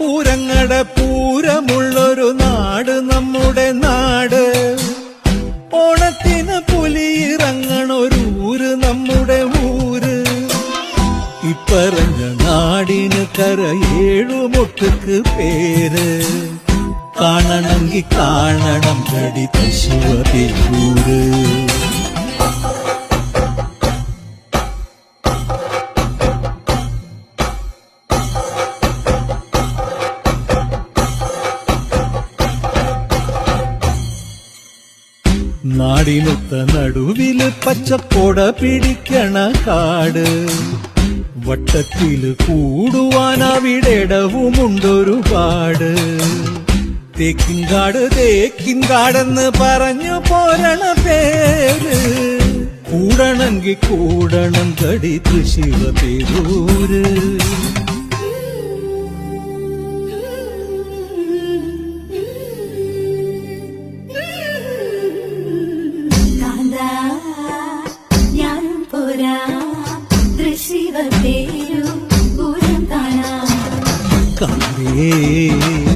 പൂരങ്ങളുടെ പൂരമുള്ളൊരു നാട് നമ്മുടെ നാട്. ഓണത്തിന് പുലിയിറങ്ങണൊരൂര് നമ്മുടെ ഊര്. ഇപ്പറഞ്ഞ നാടിന് കരയേഴുമൊട്ടുക്ക് പേര്. കാണണമെങ്കി കാണണം കടി തൃശ്ശൂര്. നാടിനൊത്ത നടുവില് പച്ചക്കൊട പിടിക്കണ കാട്. വട്ടത്തില് കൂടുവാൻ അവിടെടവുമുണ്ടൊരുപാട്. തേക്കിൻകാട് തേക്കിൻകാടെന്ന് പറഞ്ഞു പോരണ പേര്. കൂടണമെങ്കിൽ കൂടണം കടി തൃശ്ശൂര്. തൃശ്ശൂർ പൂരം കാണാം.